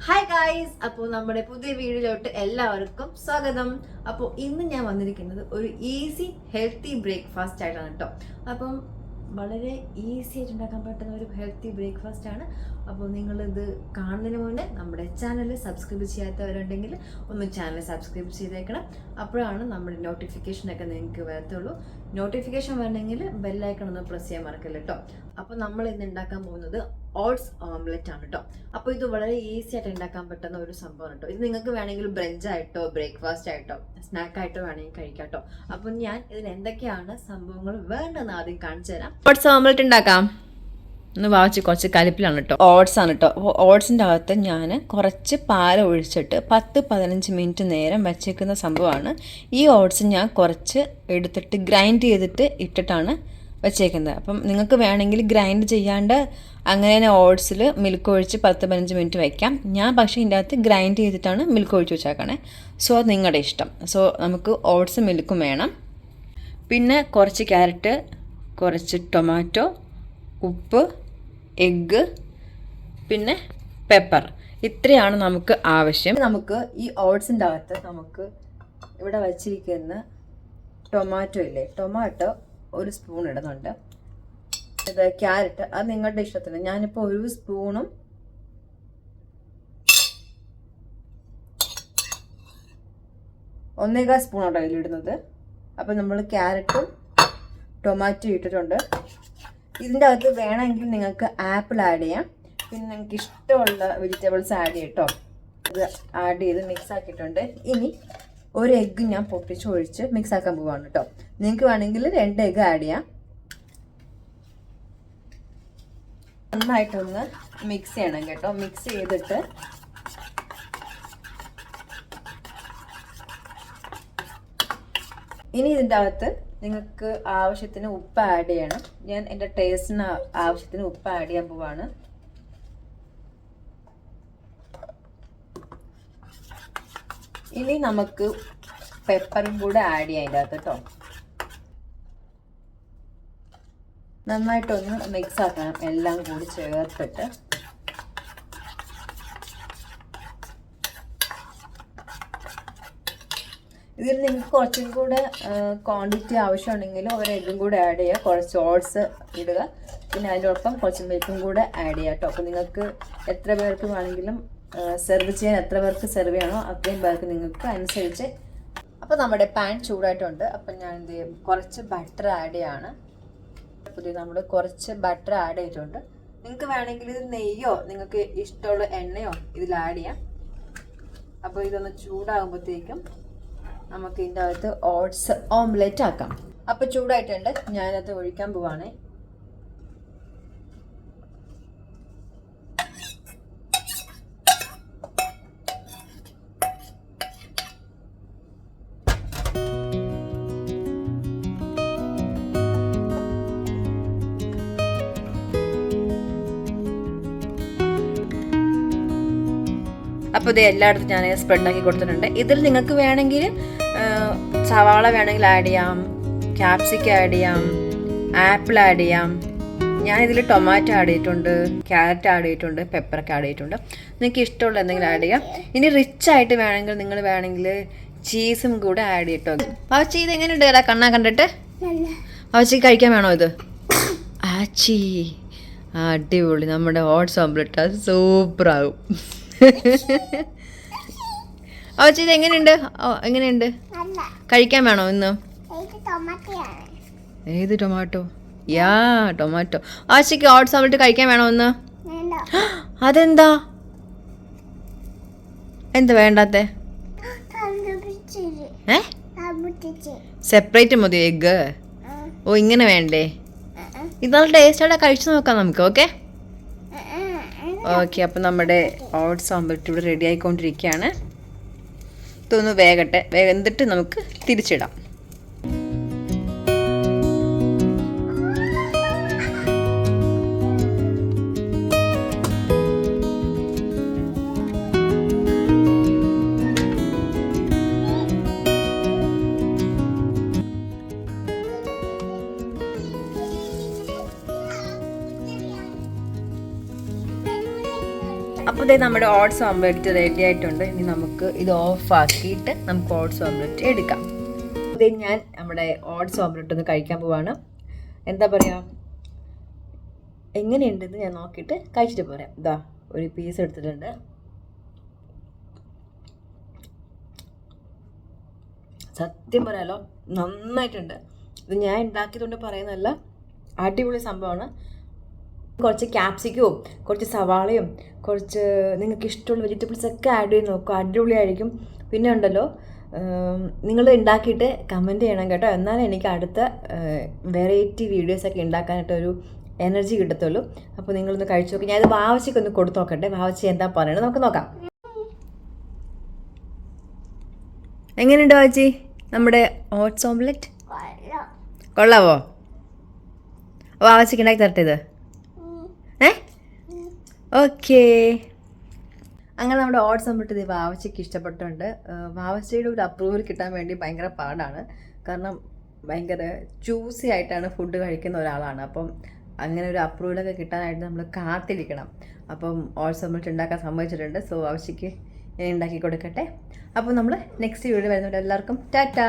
Hi guys, അപ്പോൾ നമ്മുടെ പുതിയ വീഡിയോയിലോട്ട് എല്ലാവർക്കും സ്വാഗതം. അപ്പോൾ ഇന്ന് ഞാൻ വന്നിരിക്കുന്നത് ഒരു ഈസി ഹെൽത്തി ബ്രേക്ക്ഫാസ്റ്റ് ആയിട്ടാണ് കേട്ടോ. അപ്പം വളരെ ഈസി ആയിട്ട് ഉണ്ടാക്കാൻ പറ്റുന്ന ഒരു ഹെൽത്തി ബ്രേക്ക്ഫാസ്റ്റ് ആണ്. അപ്പോൾ നിങ്ങളിത് കാണുന്നതിന് മുന്നേ നമ്മുടെ ചാനൽ സബ്സ്ക്രൈബ് ചെയ്യാത്തവരുണ്ടെങ്കിൽ ഒന്ന് ചാനൽ സബ്സ്ക്രൈബ് ചെയ്തേക്കണം. അപ്പോഴാണ് നമ്മുടെ നോട്ടിഫിക്കേഷനൊക്കെ നിങ്ങൾക്ക് വരത്തുള്ളൂ. നോട്ടിഫിക്കേഷൻ വരണമെങ്കിൽ ബെല്ലൈക്കൺ ഒന്ന് പ്രസ് ചെയ്യാൻ മറക്കല്ല കേട്ടോ. അപ്പോൾ നമ്മൾ ഇന്ന് ഉണ്ടാക്കാൻ പോകുന്നത് ഓട്സ് ഓംലെറ്റ് ആണ് കേട്ടോ. അപ്പോൾ ഇത് വളരെ ഈസി ആയിട്ട് ഉണ്ടാക്കാൻ പറ്റുന്ന ഒരു സംഭവമാണ് കേട്ടോ. ഇത് നിങ്ങൾക്ക് വേണമെങ്കിൽ ബ്രഞ്ച് ആയിട്ടോ ബ്രേക്ക്ഫാസ്റ്റ് ആയിട്ടോ സ്നാക്കായിട്ടോ വേണമെങ്കിൽ കഴിക്കാം കേട്ടോ. അപ്പം ഞാൻ ഇതിന് എന്തൊക്കെയാണ് സംഭവങ്ങൾ വേണ്ടതെന്ന് ആദ്യം കാണിച്ചു തരാം. ഓട്സ് ഓംലെറ്റ് ഉണ്ടാക്കാം ഒന്ന് വാങ്ങിച്ച് കുറച്ച് കലിപ്പിലാണ് കേട്ടോ. ഓട്സ് ആണ് കേട്ടോ. അപ്പോൾ ഓട്സിൻ്റെ അകത്ത് ഞാൻ കുറച്ച് പാൽ ഒഴിച്ചിട്ട് 10-15 മിനിറ്റ് നേരം വച്ചേക്കുന്ന സംഭവമാണ്. ഈ ഓട്സ് ഞാൻ കുറച്ച് എടുത്തിട്ട് ഗ്രൈൻഡ് ചെയ്തിട്ട് ഇട്ടിട്ടാണ് വച്ചേക്കുന്നത്. അപ്പം നിങ്ങൾക്ക് വേണമെങ്കിൽ ഗ്രൈൻഡ് ചെയ്യാണ്ട് അങ്ങനെ തന്നെ ഓട്സിൽ മിൽക്ക് ഒഴിച്ച് 10-15 മിനിറ്റ് വയ്ക്കാം. ഞാൻ പക്ഷേ ഇതിൻ്റെ അകത്ത് ഗ്രൈൻഡ് ചെയ്തിട്ടാണ് മിൽക്ക് ഒഴിച്ച് വെച്ചേക്കണേ. സോ നിങ്ങളുടെ ഇഷ്ടം. സോ നമുക്ക് ഓട്സ് മിൽക്കും വേണം. പിന്നെ കുറച്ച് ക്യാരറ്റ്, കുറച്ച് ടൊമാറ്റോ, ഉപ്പ്, എഗ്ഗ്, പിന്നെ പെപ്പർ. ഇത്രയാണ് നമുക്ക് ആവശ്യം. നമുക്ക് ഈ ഓട്സിൻ്റെ അകത്ത് നമുക്ക് ഇവിടെ വച്ചിരിക്കുന്ന ടൊമാറ്റോ ഇല്ലേ, ടൊമാറ്റോ ഒരു സ്പൂൺ ഇടുന്നുണ്ട്. ഇത് ക്യാരറ്റ്, അത് നിങ്ങളുടെ ഇഷ്ടത്തിന്. ഞാനിപ്പോൾ ഒരു സ്പൂണും ഒന്നേകാൽ സ്പൂണാണ് അതിലിടുന്നത്. അപ്പം നമ്മൾ ക്യാരറ്റും ടൊമാറ്റോ ഇട്ടിട്ടുണ്ട്. ഇതിൻ്റെ അകത്ത് വേണമെങ്കിൽ നിങ്ങൾക്ക് ആപ്പിൾ ആഡ് ചെയ്യാം. പിന്നെ നിങ്ങൾക്ക് ഇഷ്ടമുള്ള വെജിറ്റബിൾസ് ആഡ് ചെയ്യാം കേട്ടോ. ഇത് ആഡ് ചെയ്ത് മിക്സ് ആക്കിയിട്ടുണ്ട്. ഇനി ഒരു എഗ്ഗ് ഞാൻ പൊട്ടിച്ചൊഴിച്ച് മിക്സ് ആക്കാൻ പോവാണ് കേട്ടോ. നിങ്ങൾക്ക് വേണമെങ്കിൽ 2 എഗ്ഗ് ആഡ് ചെയ്യാം. നന്നായിട്ടൊന്ന് മിക്സ് ചെയ്യണം കേട്ടോ. മിക്സ് ചെയ്തിട്ട് ഇനി ഇതിൻ്റെ അകത്ത് നിങ്ങൾക്ക് ആവശ്യത്തിന് ഉപ്പ് ആഡ് ചെയ്യണം. ഞാൻ എൻ്റെ ടേസ്റ്റിന് ആവശ്യത്തിന് ഉപ്പ് ആഡ് ചെയ്യാൻ പോവാണ്. ഇനി നമുക്ക് പെപ്പറും കൂടെ ആഡ് ചെയ്യാം അതിൻ്റെ അകത്ത് കേട്ടോ. നന്നായിട്ടൊന്ന് മിക്സ് ആക്കണം എല്ലാം കൂടി ചേർത്തിട്ട്. ഇതിൽ നിങ്ങൾക്ക് കുറച്ചും കൂടെ ക്വാണ്ടിറ്റി ആവശ്യമുണ്ടെങ്കിൽ ഒരു എഗ്ഗും കൂടെ ആഡ് ചെയ്യുക. കുറച്ച് ഓട്സ് ഇടുക. പിന്നെ അതിനോടൊപ്പം കുറച്ച് മിൽക്കും കൂടെ ആഡ് ചെയ്യുക കേട്ടോ. അപ്പോൾ നിങ്ങൾക്ക് എത്ര പേർക്ക് വേണമെങ്കിലും സെർവ് ചെയ്യാൻ, എത്ര പേർക്ക് സെർവ് ചെയ്യണോ അത്രയും പേർക്ക് നിങ്ങൾക്ക് അനുസരിച്ച്. അപ്പോൾ നമ്മുടെ പാൻ ചൂടായിട്ടുണ്ട്. അപ്പം ഞാൻ എന്ത് ചെയ്യും, കുറച്ച് ബട്ടർ ആഡ് ചെയ്യാണ്. നമ്മൾ കുറച്ച് ബട്ടർ ആഡ് ചെയ്തിട്ടുണ്ട്. നിങ്ങൾക്ക് വേണമെങ്കിൽ ഇത് നെയ്യോ നിങ്ങൾക്ക് ഇഷ്ടമുള്ള എണ്ണയോ ഇതിൽ ആഡ് ചെയ്യാം. അപ്പോൾ ഇതൊന്ന് ചൂടാകുമ്പോഴത്തേക്കും നമുക്ക് ഇതിൻ്റെ അകത്ത് ഓട്സ് ഓംലെറ്റ് ആക്കാം. അപ്പോൾ ചൂടായിട്ടുണ്ട്, ഞാനത് ഒഴിക്കാൻ പോവാണേ. അപ്പോൾ ഇത് എല്ലായിടത്തും ഞാൻ സ്പ്രെഡാക്കി കൊടുത്തിട്ടുണ്ട്. ഇതിൽ നിങ്ങൾക്ക് വേണമെങ്കിൽ സവാള വേണമെങ്കിൽ ആഡ് ചെയ്യാം, ക്യാപ്സിക്കം ആഡ് ചെയ്യാം, ആപ്പിൾ ആഡ് ചെയ്യാം. ഞാനിതിൽ ടൊമാറ്റോ ആഡ് ചെയ്തിട്ടുണ്ട്, ക്യാരറ്റ് ആഡ് ചെയ്തിട്ടുണ്ട്, പെപ്പറൊക്കെ ആഡ് ചെയ്തിട്ടുണ്ട്. നിങ്ങൾക്ക് ഇഷ്ടമുള്ള എന്തെങ്കിലും ആഡ് ചെയ്യാം. ഇനി റിച്ച് ആയിട്ട് വേണമെങ്കിൽ നിങ്ങൾ വേണമെങ്കിൽ ചീസും കൂടെ ആഡ് ചെയ്തിട്ടോ. വാച്ചി ഇത് എങ്ങനെയുണ്ട് കേടാ കണ്ണാ കണ്ടിട്ട്? വാച്ചിക്ക് കഴിക്കാൻ വേണോ ഇത്? ആച്ചി അടിപൊളി. നമ്മുടെ ഓട്സ് ഓംലെറ്റ് അത് സൂപ്പറാകും. അവച്ചി ഇത് എങ്ങനെയുണ്ട്? എങ്ങനെയുണ്ട്? കഴിക്കാൻ വേണോ ഇന്ന്? ഏത് ടൊമാറ്റോ? യാ ടൊമാറ്റോ. ആച്ചിക്ക് ഓട്സ് ഓംലെറ്റ് കഴിക്കാൻ വേണോ ഇന്ന്? അതെന്താ? എന്താ വേണ്ടാത്തെ? സെപ്പറേറ്റ് മതിയോ എഗ്ഗ്? ഓ ഇങ്ങനെ വേണ്ടേ? ഇതാണ് ടേസ്റ്റോടെ കഴിച്ചു നോക്കാം നമുക്ക്. Okay okay. അപ്പം നമ്മുടെ ഓട്സ് ഓംലെറ്റ് ഇവിടെ റെഡി ആയിക്കൊണ്ടിരിക്കുകയാണ്. ഇതൊന്ന് വേഗട്ടെ. എന്നിട്ട് നമുക്ക് തിരിച്ചിടാം. അപ്പോൾ ഇതേ നമ്മുടെ ഓട്സ് ഓംലെറ്റ് റെഡി ആയിട്ടുണ്ട്. ഇനി നമുക്ക് ഇത് ഓഫാക്കിയിട്ട് നമുക്ക് ഓട്സ് ഓംലെറ്റ് എടുക്കാം. ഇതേ ഞാൻ നമ്മുടെ ഓട്സ് ഓംലെറ്റ് ഒന്ന് കഴിക്കാൻ പോവാണ്. എന്താ പറയുക, എങ്ങനെയുണ്ടെന്ന് ഞാൻ നോക്കിയിട്ട് കഴിച്ചിട്ട് പോരാം. ഇതാ ഒരു പീസ് എടുത്തിട്ടുണ്ട്. സത്യം പറയാലോ നന്നായിട്ടുണ്ട്. ഇത് ഞാൻ ഉണ്ടാക്കിയതുകൊണ്ട് പറയുന്നതല്ല, അടിപൊളി സംഭവമാണ്. കുറച്ച് ക്യാപ്സിക്കവും കുറച്ച് സവാളയും കുറച്ച് നിങ്ങൾക്ക് ഇഷ്ടമുള്ള വെജിറ്റബിൾസ് ഒക്കെ ആഡ് ചെയ്ത് നോക്കുക, അടിപൊളിയായിരിക്കും. പിന്നെ ഉണ്ടല്ലോ, നിങ്ങൾ ഉണ്ടാക്കിയിട്ട് കമൻറ്റ് ചെയ്യണം കേട്ടോ. എന്നാലും എനിക്ക് അടുത്ത വെറൈറ്റി വീഡിയോസൊക്കെ ഉണ്ടാക്കാനായിട്ടൊരു എനർജി കിട്ടത്തുള്ളൂ. അപ്പോൾ നിങ്ങളൊന്ന് കഴിച്ചു നോക്കി. ഞാനിത് വാവച്ചിക്കൊന്ന് കൊടുത്തു നോക്കട്ടെ, വാവച്ചി എന്താ പറയണത് നമുക്ക് നോക്കാം. എങ്ങനെയുണ്ട് വാവച്ചി നമ്മുടെ ഓട്സ് ഓംലെറ്റ്? കൊള്ളാവോ? വാവച്ചിക്ക് ഉണ്ടാക്കി തരട്ടെ ഇത്? ഓക്കേ. അങ്ങനെ നമ്മുടെ ഓട്സ് ഓംലെറ്റ് ഇത് വാവച്ചിക്ക് ഇഷ്ടപ്പെട്ടുണ്ട്. വാവച്ചിയുടെ ഒരു അപ്രൂവൽ കിട്ടാൻ വേണ്ടി ഭയങ്കര പാടാണ്. കാരണം ഭയങ്കര ചൂസി ആയിട്ടാണ് ഫുഡ് കഴിക്കുന്ന ഒരാളാണ്. അപ്പം അങ്ങനെ ഒരു അപ്രൂവലൊക്കെ കിട്ടാനായിട്ട് നമ്മൾ കാത്തിരിക്കണം. അപ്പം ഓട്സ് ഓംലെറ്റ് ഉണ്ടാക്കാൻ സമ്മതിച്ചിട്ടുണ്ട്. സോ വാവച്ചിക്ക് ഞാൻ ഉണ്ടാക്കി കൊടുക്കട്ടെ. അപ്പോൾ നമ്മൾ നെക്സ്റ്റ് വീഡിയോ വരുന്നുണ്ട്. എല്ലാവർക്കും ടാറ്റാ.